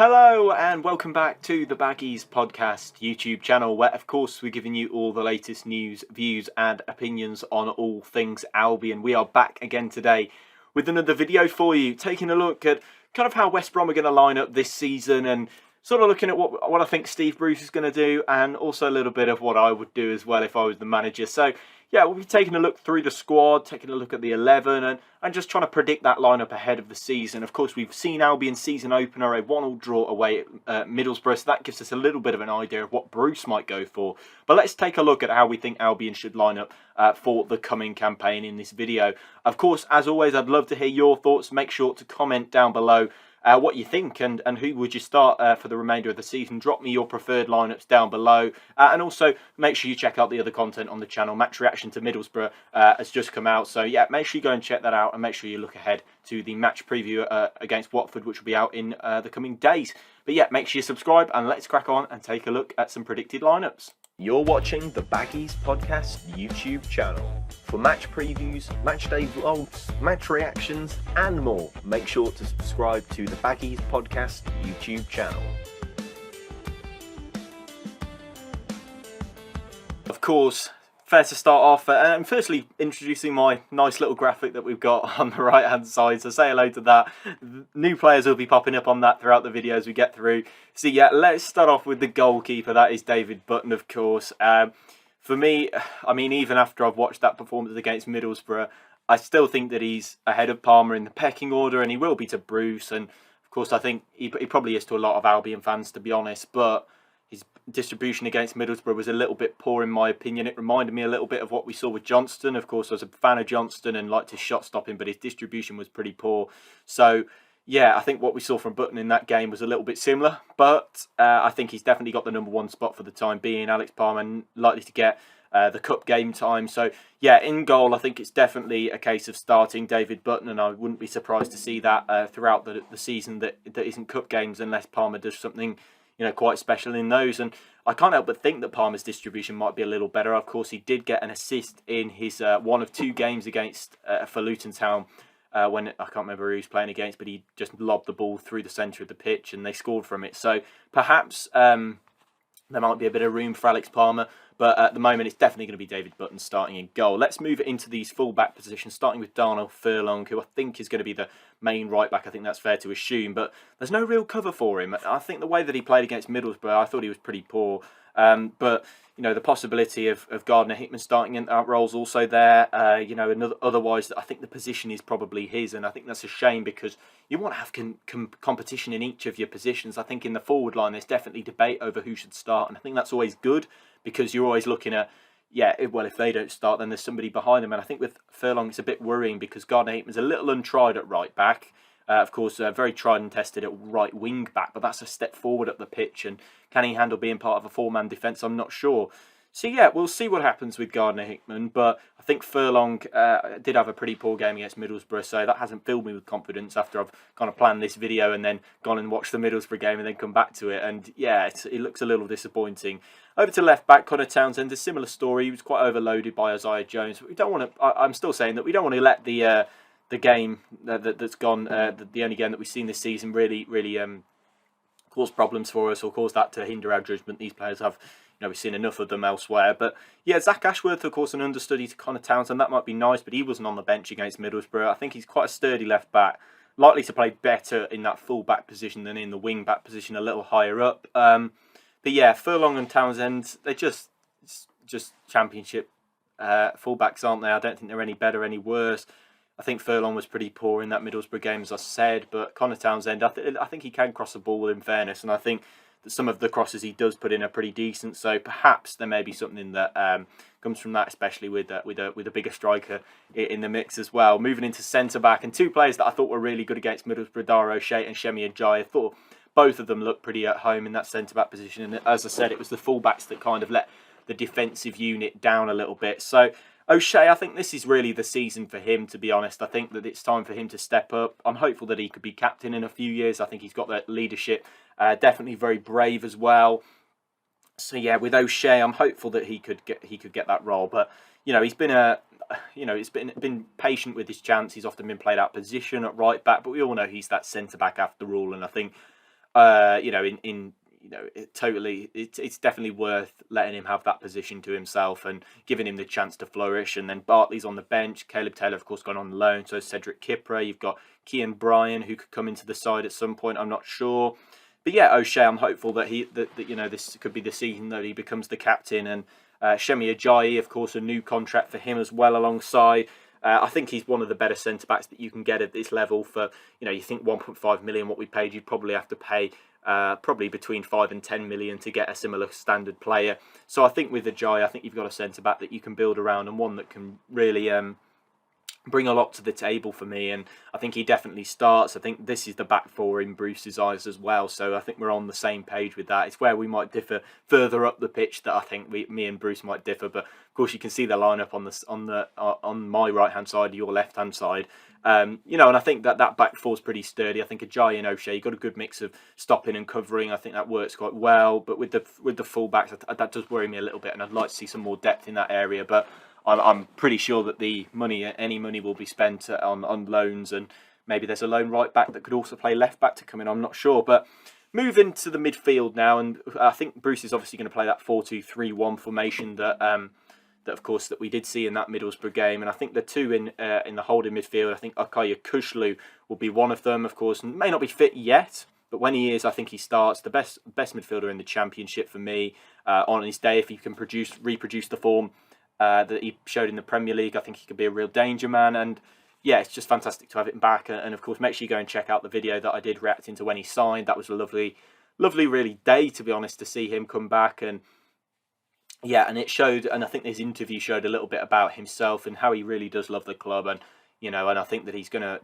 Hello and welcome back to the Baggies podcast YouTube channel, where of course we're giving you all the latest news, views and opinions on all things Albion. We are back again today with another video for you, taking a look at kind of how West Brom are going to line up this season and sort of looking at what I think Steve Bruce is going to do, and also a little bit of what I would do as well if I was the manager. So yeah, we'll be taking a look through the squad, taking a look at the 11 and just trying to predict that lineup ahead of the season. Of course, we've seen Albion's season opener, a 1-1 draw away at Middlesbrough, so that gives us a little bit of an idea of what Bruce might go for. But let's take a look at how we think Albion should line up for the coming campaign in this video. Of course, as always, I'd love to hear your thoughts. Make sure to comment down below what you think and who would you start for the remainder of the season. Drop me your preferred lineups down below, and also make sure you check out the other content on the channel. Match reaction to Middlesbrough has just come out, so yeah, make sure you go and check that out, and make sure you look ahead to the match preview against Watford, which will be out in the coming days. But yeah, make sure you subscribe and let's crack on and take a look at some predicted lineups. You're watching the Baggies Podcast YouTube channel. For match previews, match day vlogs, match reactions and more, make sure to subscribe to the Baggies Podcast YouTube channel. Of course, fair to start off and firstly introducing my nice little graphic that we've got on the right hand side, so say hello to that. New players will be popping up on that throughout the video as we get through. So yeah, let's start off with the goalkeeper. That is David Button, of course. For me, I mean, even after I've watched that performance against Middlesbrough, I still think that he's ahead of Palmer in the pecking order, and he will be to Bruce, and of course I think he probably is to a lot of Albion fans, to be honest, but his distribution against Middlesbrough was a little bit poor in my opinion. It reminded me a little bit of what we saw with Johnston. Of course, I was a fan of Johnston and liked his shot stopping, but his distribution was pretty poor. So yeah, I think what we saw from Button in that game was a little bit similar, but I think he's definitely got the #1 spot for the time being. Alex Palmer likely to get the cup game time. So yeah, in goal, I think it's definitely a case of starting David Button, and I wouldn't be surprised to see that throughout the season that isn't cup games, unless Palmer does something, you know, quite special in those. And I can't help but think that Palmer's distribution might be a little better. Of course, he did get an assist in his one of two games against for Luton Town, when I can't remember who he was playing against, but he just lobbed the ball through the centre of the pitch and they scored from it. So perhaps there might be a bit of room for Alex Palmer, but at the moment it's definitely going to be David Button starting in goal. Let's move into these full-back positions, starting with Darnell Furlong, who I think is going to be the main right-back. I think that's fair to assume, but there's no real cover for him. I think the way that he played against Middlesbrough, I thought he was pretty poor. But you know, the possibility of Gardner-Hickman starting in that role is also there. You know, otherwise, I think the position is probably his, and I think that's a shame because you want to have competition in each of your positions. I think in the forward line, there's definitely debate over who should start, and I think that's always good because you're always looking at, yeah, well, if they don't start, then there's somebody behind them. And I think with Furlong, it's a bit worrying because Gardner-Hickman's a little untried at right back. Of course, very tried and tested at right wing back, but that's a step forward up the pitch. And can he handle being part of a four-man defence? I'm not sure. So yeah, we'll see what happens with Gardner-Hickman. But I think Furlong did have a pretty poor game against Middlesbrough, so that hasn't filled me with confidence after I've kind of planned this video and then gone and watched the Middlesbrough game and then come back to it. And yeah, it looks a little disappointing. Over to left back, Connor Townsend, a similar story. He was quite overloaded by Isaiah Jones. But we don't want to. I'm still saying that we don't want to let the game that's gone, the only game that we've seen this season, really cause problems for us or cause that to hinder our judgment. These players have, you know, we've seen enough of them elsewhere. But yeah, Zach Ashworth, of course, an understudy to Connor Townsend. That might be nice, but he wasn't on the bench against Middlesbrough. I think he's quite a sturdy left back, likely to play better in that full back position than in the wing back position, a little higher up. But yeah, Furlong and Townsend, they're just championship fullbacks, aren't they? I don't think they're any better, any worse. I think Furlong was pretty poor in that Middlesbrough game, as I said, but Connor Townsend, I think he can cross the ball in fairness, and I think that some of the crosses he does put in are pretty decent, so perhaps there may be something that comes from that, especially with a bigger striker in the mix as well. Moving into centre-back, and two players that I thought were really good against Middlesbrough, Dara O'Shea and Shemi Ajayi. I thought both of them looked pretty at home in that centre-back position, and as I said, it was the full-backs that kind of let the defensive unit down a little bit. So O'Shea, I think this is really the season for him, to be honest. I think that it's time for him to step up. I'm hopeful that he could be captain in a few years. I think he's got that leadership. Definitely very brave as well. So yeah, with O'Shea, I'm hopeful that he could get that role. But you know, he's been he's been patient with his chance. He's often been played out of position at right back, but we all know he's that centre back after all. And I think it's definitely worth letting him have that position to himself and giving him the chance to flourish. And then Bartley's on the bench. Caleb Taylor, of course, gone on loan. So Cedric Kipre. You've got Kean Bryan, who could come into the side at some point. I'm not sure. But yeah, O'Shea, I'm hopeful that this could be the season that he becomes the captain. And Shemi Ajayi, of course, a new contract for him as well alongside. I think he's one of the better centre-backs that you can get at this level for, you think 1.5 million, what we paid, you'd probably have to pay probably between 5 and 10 million to get a similar standard player. So I think with Ajayi, I think you've got a centre-back that you can build around and one that can really bring a lot to the table for me, and I think he definitely starts. I think this is the back four in Bruce's eyes as well, so I think we're on the same page with that. It's where we might differ further up the pitch that I think me and Bruce might differ, but of course you can see the lineup on my right hand side, your left hand side. And I think that back four is pretty sturdy. I think Ajayi and O'Shea, you've got a good mix of stopping and covering. I think that works quite well, but with the full backs, that does worry me a little bit, and I'd like to see some more depth in that area. But I'm pretty sure that any money will be spent on loans, and maybe there's a lone right back that could also play left back to come in. I'm not sure, but moving to the midfield now, and I think Bruce is obviously going to play that 4-2-3-1 formation that of course that we did see in that Middlesbrough game, and I think the two in the holding midfield, I think Akaya Kushlu will be one of them. Of course, may not be fit yet, but when he is, I think he starts. The best midfielder in the Championship for me on his day, if he can reproduce the form that he showed in the Premier League. I think he could be a real danger man, and yeah, it's just fantastic to have him back. And of course, make sure you go and check out the video that I did reacting to when he signed. That was a lovely really day, to be honest, to see him come back. And yeah, and it showed, and I think his interview showed a little bit about himself and how he really does love the club, and and I think that he's gonna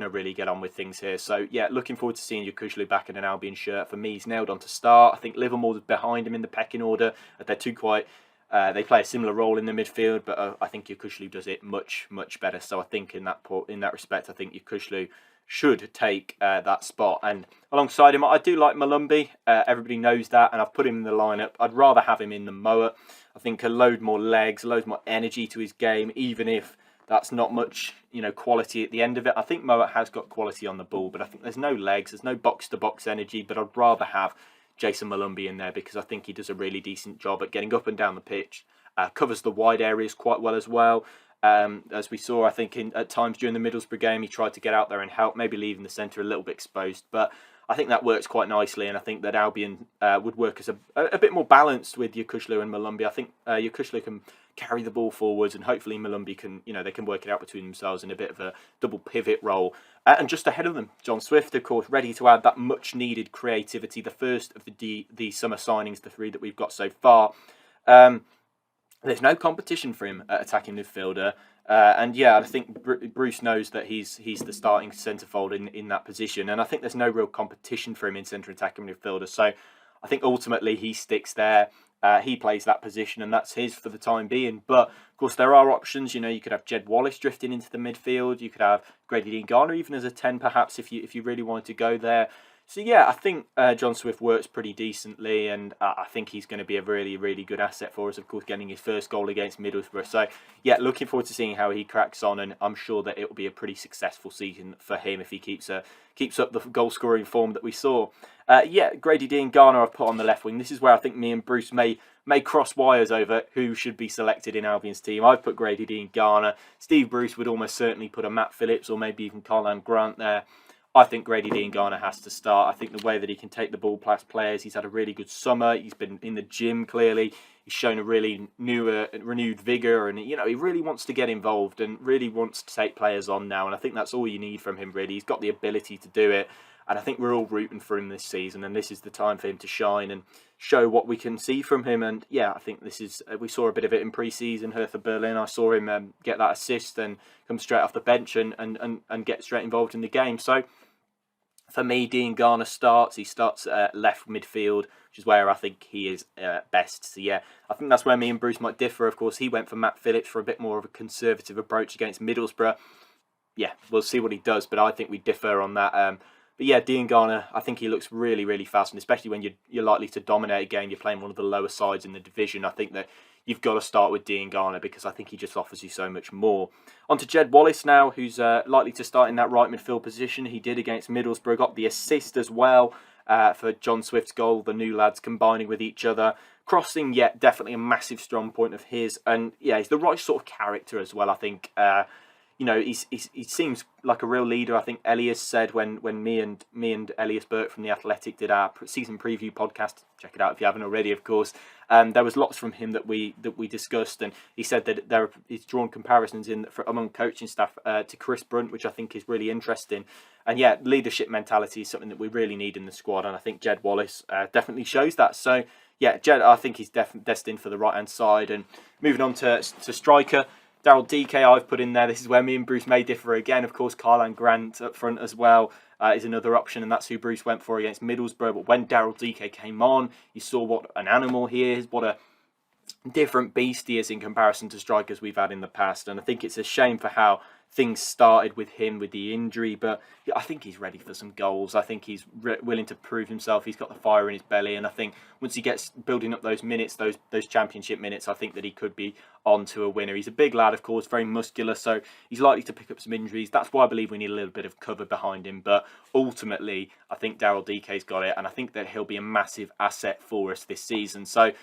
really get on with things here. So yeah, looking forward to seeing Kushlu back in an Albion shirt. For me, he's nailed on to start. I think Livermore's behind him in the pecking order. They're too quite. They play a similar role in the midfield, but I think Kushlu does it much better. So I think in that respect, I think Kushlu should take that spot. And alongside him, I do like Malumbi. Everybody knows that, and I've put him in the lineup. I'd rather have him in than Moa. I think a load more legs, a load more energy to his game, even if that's not much, quality at the end of it. I think Moa has got quality on the ball, but I think there's no legs, there's no box-to-box energy. But I'd rather have Jason Malumbi in there because I think he does a really decent job at getting up and down the pitch, covers the wide areas quite well as well. As we saw, I think at times during the Middlesbrough game, he tried to get out there and help, maybe leaving the centre a little bit exposed. But I think that works quite nicely, and I think that Albion would work as a bit more balanced with Kushlu and Malumbi. I think Kushlu can carry the ball forwards, and hopefully Malumbi can, they can work it out between themselves in a bit of a double pivot role. And just ahead of them, John Swift, of course, ready to add that much-needed creativity, the first of the summer signings, the three that we've got so far. There's no competition for him at attacking midfielder. And yeah, I think Bruce knows that he's the starting centre forward in that position. And I think there's no real competition for him in centre attacking midfielder. So I think ultimately he sticks there. He plays that position, and that's his for the time being. But of course, there are options. You could have Jed Wallace drifting into the midfield. You could have Grady Dean Garner even as a 10, perhaps, if you really wanted to go there. So yeah, I think John Swift works pretty decently, and I think he's going to be a really, really good asset for us. Of course, getting his first goal against Middlesbrough. So yeah, looking forward to seeing how he cracks on, and I'm sure that it will be a pretty successful season for him if he keeps up the goal scoring form that we saw. Yeah, Grady Dean Garner I've put on the left wing. This is where I think me and Bruce may cross wires over who should be selected in Albion's team. I've put Grady Dean Garner. Steve Bruce would almost certainly put a Matt Phillips or maybe even Carlan Grant there. I think Grady Dean Garner has to start. I think the way that he can take the ball past players, he's had a really good summer. He's been in the gym, clearly. He's shown a really renewed vigour, and he really wants to get involved and really wants to take players on now. And I think that's all you need from him, really. He's got the ability to do it. And I think we're all rooting for him this season, and this is the time for him to shine and show what we can see from him. And yeah, I think this is, we saw a bit of it in pre-season, Hertha Berlin. I saw him get that assist and come straight off the bench and get straight involved in the game. So for me, Dean Garner starts. He starts at left midfield, which is where I think he is best. So yeah, I think that's where me and Bruce might differ. Of course, he went for Matt Phillips for a bit more of a conservative approach against Middlesbrough. Yeah, we'll see what he does, but I think we differ on that. But yeah, Dean Garner, I think he looks really, really fast, and especially when you're likely to dominate a game, you're playing one of the lower sides in the division. I think that you've got to start with Dean Garner because I think he just offers you so much more. On to Jed Wallace now, who's likely to start in that right midfield position. He did against Middlesbrough, got the assist as well. for John Swift's goal, the new lads combining with each other. Crossing, yeah, definitely a massive strong point of his. And yeah, he's the right sort of character as well, I think. You know, he seems like a real leader. I think Elias said when me and Elias Burke from The Athletic did our season preview podcast, check it out if you haven't already, of course. There was lots from him that we discussed, and he said that he's drawn comparisons among coaching staff to Chris Brunt, which I think is really interesting. And yeah, leadership mentality is something that we really need in the squad, and I think Jed Wallace definitely shows that. So yeah, Jed, I think he's destined for the right hand side. And moving on to striker. Daryl DK I've put in there. This is where me and Bruce may differ again. Of course, Karlan Grant up front as well is another option, and that's who Bruce went for against Middlesbrough. But when Daryl DK came on, you saw what an animal he is, what a different beast he is in comparison to strikers we've had in the past. And I think it's a shame for how things started with him with the injury, but I think he's ready for some goals. I think he's willing to prove himself. He's got the fire in his belly, and I think once he gets building up those minutes, those championship minutes, I think that he could be on to a winner. He's a big lad, of course, very muscular, so he's likely to pick up some injuries. That's why I believe we need a little bit of cover behind him, but ultimately I think Daryl DK's got it, and I think that he'll be a massive asset for us this season. So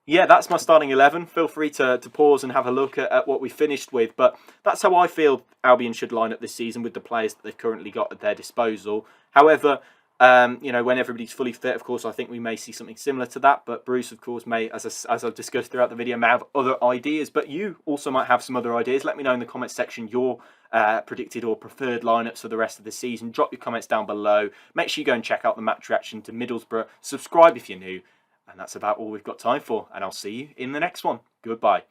yeah, that's my starting 11. Feel free to pause and have a look at what we finished with. But that's how I feel Albion should line up this season with the players that they've currently got at their disposal. However, you know, when everybody's fully fit, of course, I think we may see something similar to that. But Bruce, of course, may, as I've discussed throughout the video, may have other ideas. But you also might have some other ideas. Let me know in the comments section your predicted or preferred lineups for the rest of the season. Drop your comments down below. Make sure you go and check out the match reaction to Middlesbrough. Subscribe if you're new. And that's about all we've got time for. And I'll see you in the next one. Goodbye.